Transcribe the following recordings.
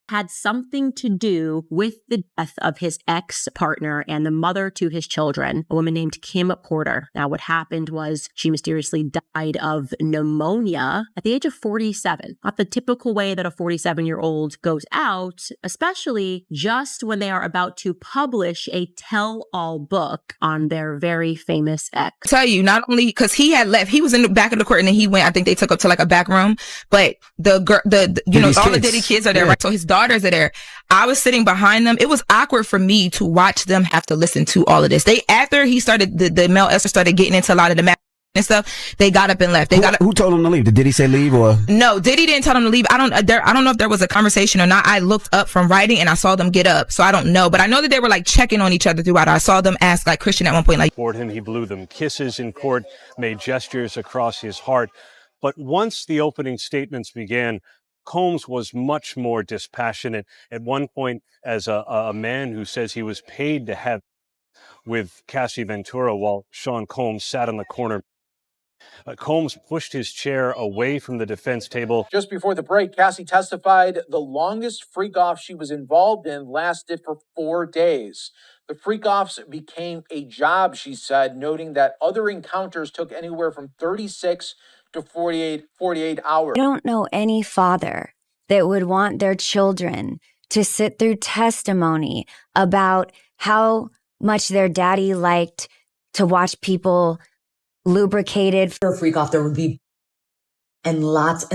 had something to do with the death of his ex-partner and the mother to his children, a woman named Kim Porter. Now, what happened was she mysteriously died of pneumonia at the age of 47. Not the typical way that a 47-year-old goes out, especially just when they are about to publish a tell-all book on their very famous ex. I tell you, not only because he had left, he was in the back of the court and then he went, I think they took up to like a back room, but the all the Diddy kids are there, right? So his daughters are there. I was sitting behind them. It was awkward for me to watch them have to listen to all of this. After he started, the male escort started getting into a lot of the math and stuff, they got up and left. Who told them to leave? Did Diddy say leave or? No, Diddy didn't tell them to leave. I don't know if there was a conversation or not. I looked up from writing and I saw them get up. So I don't know, but I know that they were like checking on each other throughout. I saw them ask like Christian at one point, like, toward him, he blew them kisses in court, made gestures across his heart. But once the opening statements began, Combs was much more dispassionate. At one point, as a man who says he was paid to have with Cassie Ventura while Sean Combs sat in the corner. Combs pushed his chair away from the defense table. Just before the break, Cassie testified the longest freak-off she was involved in lasted for 4 days. The freak-offs became a job, she said, noting that other encounters took anywhere from 36 to 48 hours. I don't know any father that would want their children to sit through testimony about how much their daddy liked to watch people lubricated. For a freak off, there would be and lots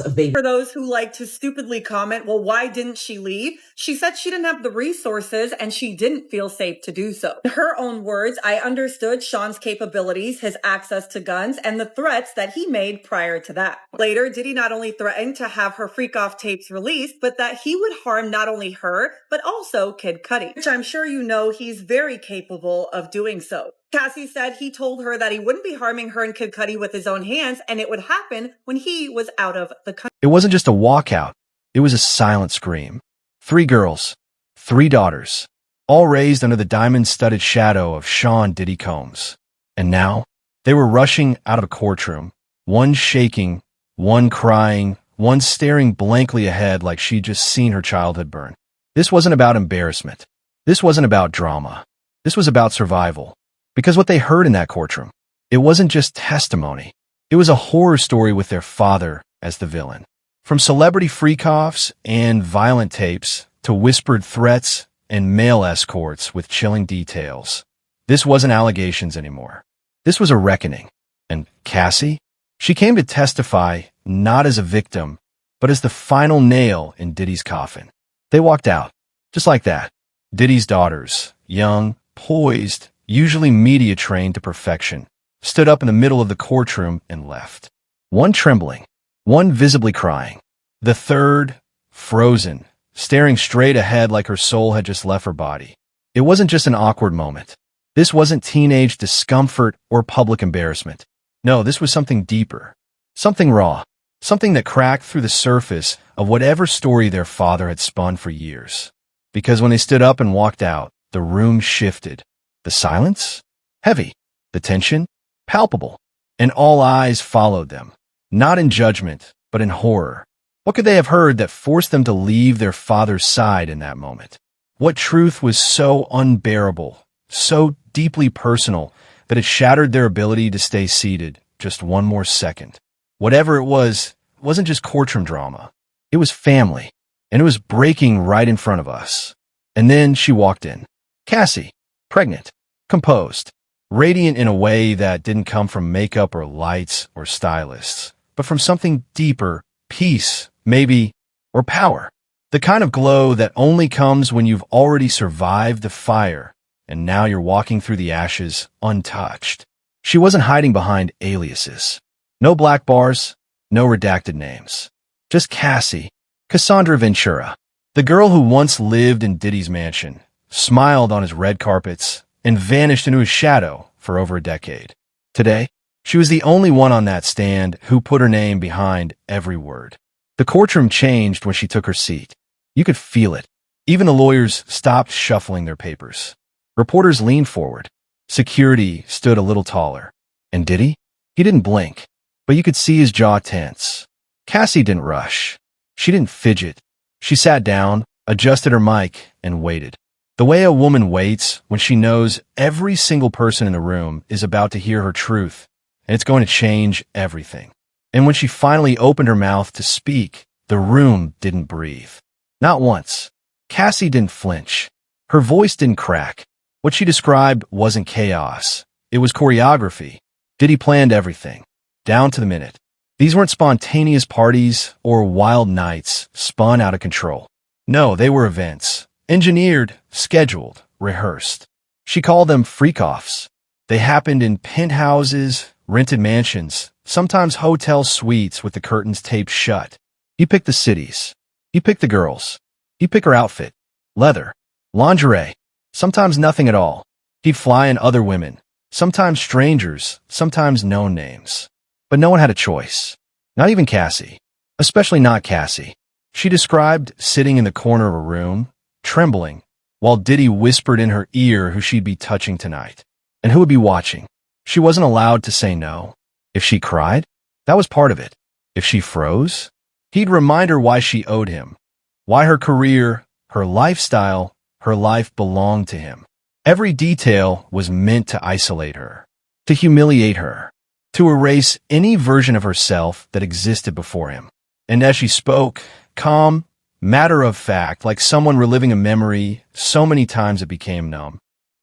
of babies. For those who like to stupidly comment, well, why didn't she leave? She said she didn't have the resources and she didn't feel safe to do so. In her own words, I understood Sean's capabilities, his access to guns, and the threats that he made prior to that. Later, Diddy not only threatened to have her freak-off tapes released, but that he would harm not only her, but also Kid Cudi, which I'm sure you know he's very capable of doing so. Cassie said he told her that he wouldn't be harming her and Kid Cudi with his own hands, and it would happen when he was out of the country. It wasn't just a walkout. It was a silent scream. 3 girls, 3 daughters, all raised under the diamond-studded shadow of Sean Diddy Combs. And now, they were rushing out of a courtroom, one shaking, one crying, one staring blankly ahead like she'd just seen her childhood burn. This wasn't about embarrassment. This wasn't about drama. This was about survival. Because what they heard in that courtroom, it wasn't just testimony. It was a horror story with their father as the villain. From celebrity freakoffs and violent tapes to whispered threats and male escorts with chilling details. This wasn't allegations anymore. This was a reckoning. And Cassie? She came to testify not as a victim, but as the final nail in Diddy's coffin. They walked out, just like that. Diddy's daughters, young, poised, usually media trained to perfection, stood up in the middle of the courtroom and left. One trembling, one visibly crying. The third, frozen, staring straight ahead like her soul had just left her body. It wasn't just an awkward moment. This wasn't teenage discomfort or public embarrassment. No, this was something deeper, something raw, something that cracked through the surface of whatever story their father had spun for years. Because when they stood up and walked out, the room shifted. The silence? Heavy. The tension? Palpable. And all eyes followed them, not in judgment, but in horror. What could they have heard that forced them to leave their father's side in that moment? What truth was so unbearable, so deeply personal, that it shattered their ability to stay seated just one more second? Whatever it wasn't just courtroom drama. It was family, and it was breaking right in front of us. And then she walked in. Cassie. Pregnant, composed, radiant in a way that didn't come from makeup or lights or stylists, but from something deeper, peace, maybe, or power. The kind of glow that only comes when you've already survived the fire, and now you're walking through the ashes untouched. She wasn't hiding behind aliases. No black bars, no redacted names. Just Cassie, Cassandra Ventura, the girl who once lived in Diddy's mansion, smiled on his red carpets, and vanished into his shadow for over a decade. Today, she was the only one on that stand who put her name behind every word. The courtroom changed when she took her seat. You could feel it. Even the lawyers stopped shuffling their papers. Reporters leaned forward. Security stood a little taller. And Diddy? He didn't blink, but you could see his jaw tense. Cassie didn't rush. She didn't fidget. She sat down, adjusted her mic, and waited. The way a woman waits when she knows every single person in the room is about to hear her truth, and it's going to change everything. And when she finally opened her mouth to speak, the room didn't breathe. Not once. Cassie didn't flinch. Her voice didn't crack. What she described wasn't chaos. It was choreography. Diddy planned everything, down to the minute. These weren't spontaneous parties or wild nights spun out of control. No, they were events. Engineered, scheduled, rehearsed. She called them freakoffs. They happened in penthouses, rented mansions, sometimes hotel suites with the curtains taped shut. You pick the cities. You pick the girls. You pick her outfit. Leather. Lingerie. Sometimes nothing at all. He'd fly in other women. Sometimes strangers. Sometimes known names. But no one had a choice. Not even Cassie. Especially not Cassie. She described sitting in the corner of a room, trembling, while Diddy whispered in her ear who she'd be touching tonight, and who would be watching. She wasn't allowed to say no. If she cried, that was part of it. If she froze, he'd remind her why she owed him, why her career, her lifestyle, her life belonged to him. Every detail was meant to isolate her, to humiliate her, to erase any version of herself that existed before him. And as she spoke, calm, matter of fact, like someone reliving a memory so many times it became numb.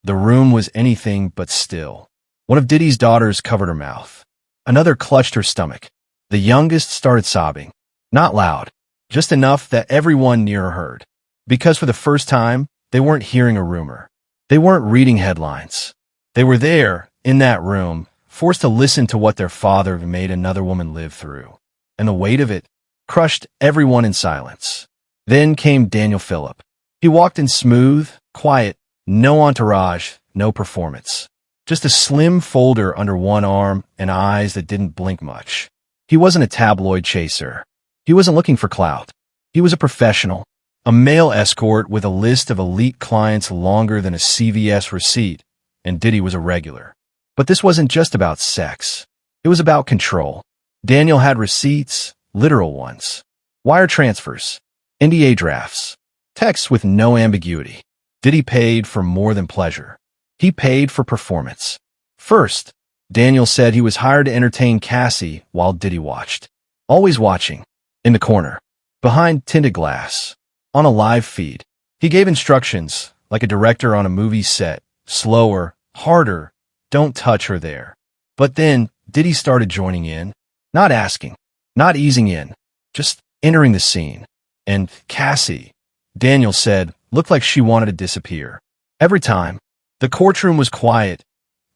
The room was anything but still. One of Diddy's daughters covered her mouth. Another clutched her stomach. The youngest started sobbing. Not loud, just enough that everyone near her heard. Because for the first time, they weren't hearing a rumor. They weren't reading headlines. They were there, in that room, forced to listen to what their father made another woman live through. And the weight of it crushed everyone in silence. Then came Daniel Phillip. He walked in smooth, quiet, no entourage, no performance. Just a slim folder under one arm and eyes that didn't blink much. He wasn't a tabloid chaser. He wasn't looking for clout. He was a professional, a male escort with a list of elite clients longer than a CVS receipt, and Diddy was a regular. But this wasn't just about sex. It was about control. Daniel had receipts, literal ones, wire transfers, NDA drafts, texts with no ambiguity. Diddy paid for more than pleasure. He paid for performance. First, Daniel said he was hired to entertain Cassie while Diddy watched. Always watching, in the corner, behind tinted glass, on a live feed. He gave instructions, like a director on a movie set, slower, harder, don't touch her there. But then, Diddy started joining in, not asking, not easing in, just entering the scene. And Cassie, Daniel said, looked like she wanted to disappear. Every time, the courtroom was quiet,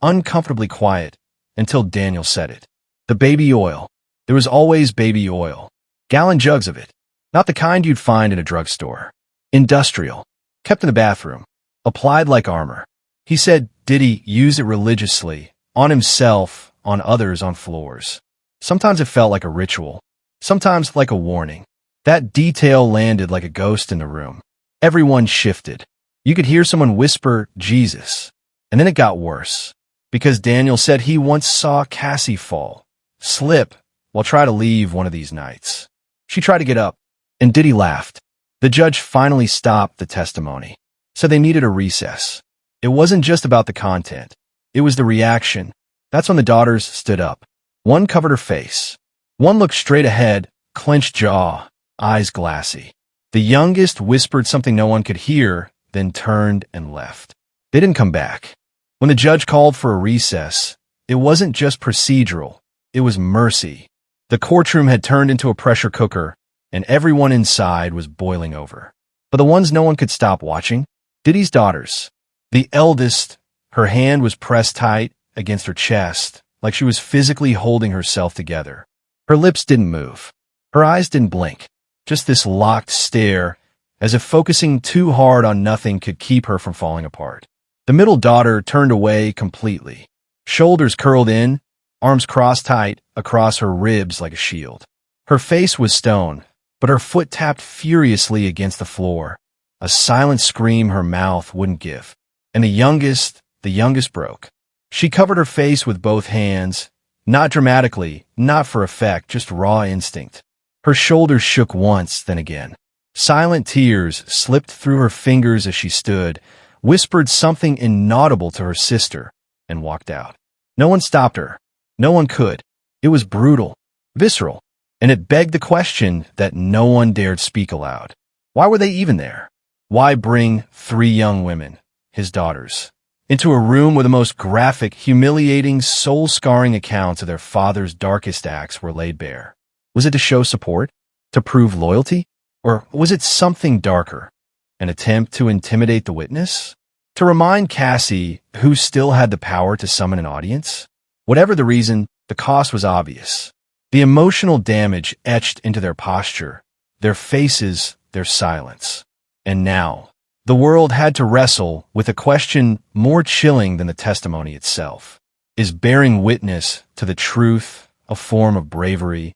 uncomfortably quiet, until Daniel said it. The baby oil. There was always baby oil. Gallon jugs of it. Not the kind you'd find in a drugstore. Industrial. Kept in the bathroom. Applied like armor. He said Diddy used it religiously, on himself, on others, on floors. Sometimes it felt like a ritual. Sometimes like a warning. That detail landed like a ghost in the room. Everyone shifted. You could hear someone whisper, Jesus. And then it got worse. Because Daniel said he once saw Cassie fall, slip, while trying to leave one of these nights. She tried to get up, and Diddy laughed. The judge finally stopped the testimony. So they needed a recess. It wasn't just about the content. It was the reaction. That's when the daughters stood up. One covered her face. One looked straight ahead, clenched jaw, eyes glassy. The youngest whispered something no one could hear, then turned and left. They didn't come back. When the judge called for a recess, it wasn't just procedural. It was mercy. The courtroom had turned into a pressure cooker, and everyone inside was boiling over. But the ones no one could stop watching, Diddy's daughters. The eldest, her hand was pressed tight against her chest, like she was physically holding herself together. Her lips didn't move. Her eyes didn't blink. Just this locked stare, as if focusing too hard on nothing could keep her from falling apart. The middle daughter turned away completely. Shoulders curled in, arms crossed tight across her ribs like a shield. Her face was stone, but her foot tapped furiously against the floor, a silent scream her mouth wouldn't give. And the youngest broke. She covered her face with both hands, not dramatically, not for effect, just raw instinct. Her shoulders shook once, then again. Silent tears slipped through her fingers as she stood, whispered something inaudible to her sister, and walked out. No one stopped her. No one could. It was brutal, visceral, and it begged the question that no one dared speak aloud. Why were they even there? Why bring 3 young women, his daughters, into a room where the most graphic, humiliating, soul-scarring accounts of their father's darkest acts were laid bare? Was it to show support? To prove loyalty? Or was it something darker? An attempt to intimidate the witness? To remind Cassie, who still had the power to summon an audience? Whatever the reason, the cost was obvious. The emotional damage etched into their posture, their faces, their silence. And now, the world had to wrestle with a question more chilling than the testimony itself. Is bearing witness to the truth a form of bravery,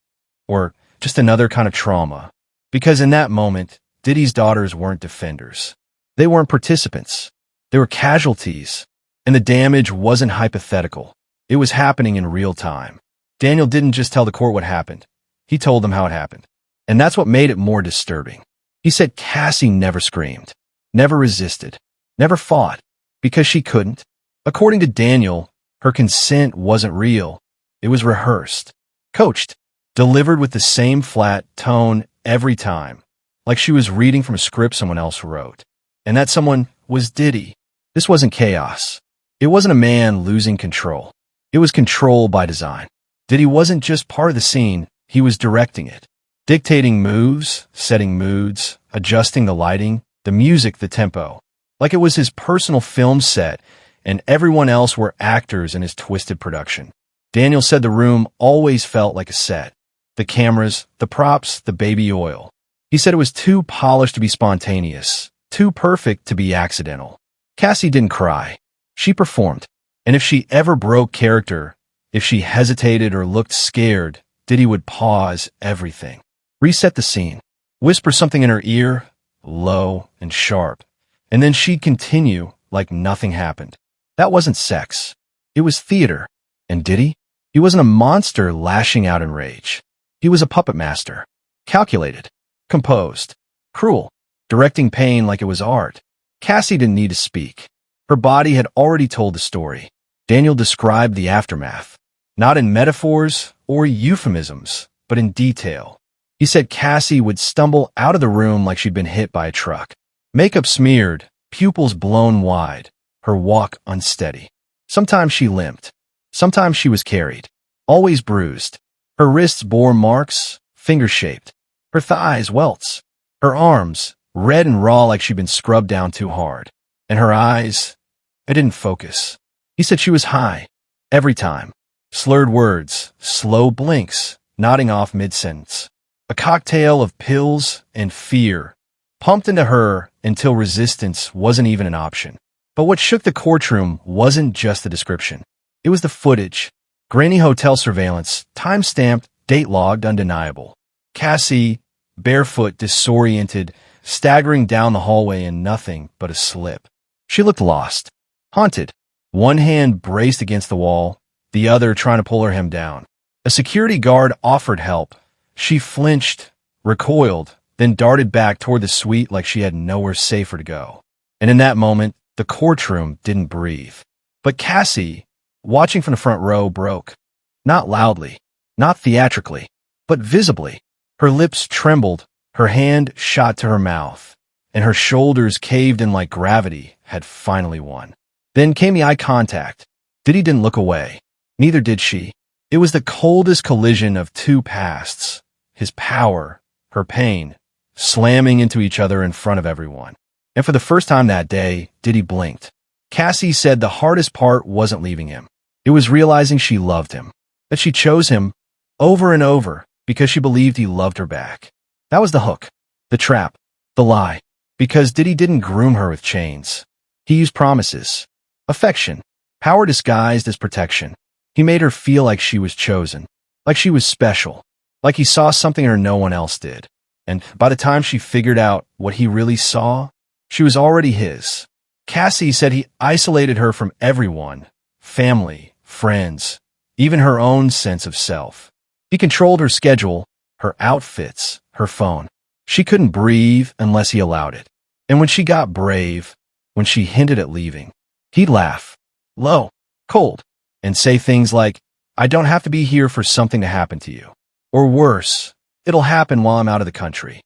or just another kind of trauma? Because in that moment, Diddy's daughters weren't defenders. They weren't participants. They were casualties. And the damage wasn't hypothetical. It was happening in real time. Daniel didn't just tell the court what happened. He told them how it happened. And that's what made it more disturbing. He said Cassie never screamed, never resisted, never fought, because she couldn't. According to Daniel, her consent wasn't real. It was rehearsed, coached, delivered with the same flat tone every time, like she was reading from a script someone else wrote. And that someone was Diddy. This wasn't chaos. It wasn't a man losing control. It was control by design. Diddy wasn't just part of the scene, he was directing it. Dictating moves, setting moods, adjusting the lighting, the music, the tempo. Like it was his personal film set, and everyone else were actors in his twisted production. Daniel said the room always felt like a set. The cameras, the props, the baby oil. He said it was too polished to be spontaneous, too perfect to be accidental. Cassie didn't cry. She performed. And if she ever broke character, if she hesitated or looked scared, Diddy would pause everything. Reset the scene. Whisper something in her ear, low and sharp. And then she'd continue like nothing happened. That wasn't sex. It was theater. And Diddy? He wasn't a monster lashing out in rage. He was a puppet master. Calculated. Composed. Cruel. Directing pain like it was art. Cassie didn't need to speak. Her body had already told the story. Daniel described the aftermath. Not in metaphors or euphemisms, but in detail. He said Cassie would stumble out of the room like she'd been hit by a truck. Makeup smeared, pupils blown wide, her walk unsteady. Sometimes she limped. Sometimes she was carried. Always bruised. Her wrists bore marks, finger-shaped. Her thighs welts. Her arms, red and raw like she'd been scrubbed down too hard. And her eyes, it didn't focus. He said she was high. Every time. Slurred words, slow blinks, nodding off mid-sentence. A cocktail of pills and fear, pumped into her until resistance wasn't even an option. But what shook the courtroom wasn't just the description. It was the footage. Grainy hotel surveillance, time-stamped, date-logged, undeniable. Cassie, barefoot, disoriented, staggering down the hallway in nothing but a slip. She looked lost, haunted. One hand braced against the wall, the other trying to pull her hem down. A security guard offered help. She flinched, recoiled, then darted back toward the suite like she had nowhere safer to go. And in that moment, the courtroom didn't breathe. But Cassie, watching from the front row, broke. Not loudly, not theatrically, but visibly. Her lips trembled, her hand shot to her mouth, and her shoulders caved in like gravity had finally won. Then came the eye contact. Diddy didn't look away. Neither did she. It was the coldest collision of two pasts. His power, her pain, slamming into each other in front of everyone. And for the first time that day, Diddy blinked. Cassie said the hardest part wasn't leaving him. It was realizing she loved him, that she chose him over and over because she believed he loved her back. That was the hook, the trap, the lie, because Diddy didn't groom her with chains. He used promises, affection, power disguised as protection. He made her feel like she was chosen, like she was special, like he saw something in her no one else did. And by the time she figured out what he really saw, she was already his. Cassie said he isolated her from everyone, family, friends, even her own sense of self. He controlled her schedule, her outfits, her phone. She couldn't breathe unless he allowed it. And when she got brave, when she hinted at leaving, he'd laugh, low, cold, and say things like, I don't have to be here for something to happen to you. Or worse, it'll happen while I'm out of the country.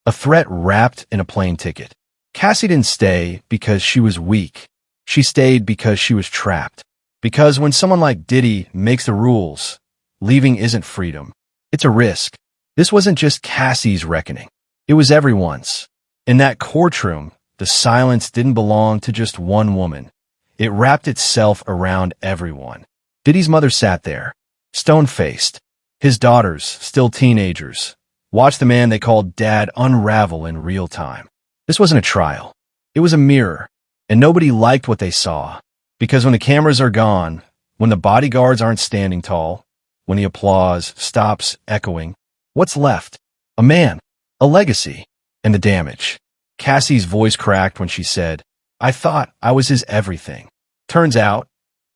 A threat wrapped in a plane ticket. Cassie didn't stay because she was weak. She stayed because she was trapped. Because when someone like Diddy makes the rules, leaving isn't freedom. It's a risk. This wasn't just Cassie's reckoning. It was everyone's. In that courtroom, the silence didn't belong to just one woman. It wrapped itself around everyone. Diddy's mother sat there, stone-faced. His daughters, still teenagers, watched the man they called Dad unravel in real time. This wasn't a trial. It was a mirror, and nobody liked what they saw. Because when the cameras are gone, when the bodyguards aren't standing tall, when the applause stops echoing, what's left? A man, a legacy, and the damage. Cassie's voice cracked when she said, I thought I was his everything. Turns out,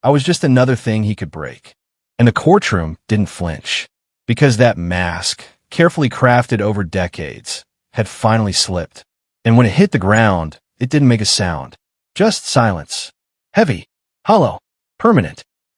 I was just another thing he could break. And the courtroom didn't flinch, because that mask, carefully crafted over decades, had finally slipped. And when it hit the ground, it didn't make a sound. Just silence. Heavy, hollow, permanent.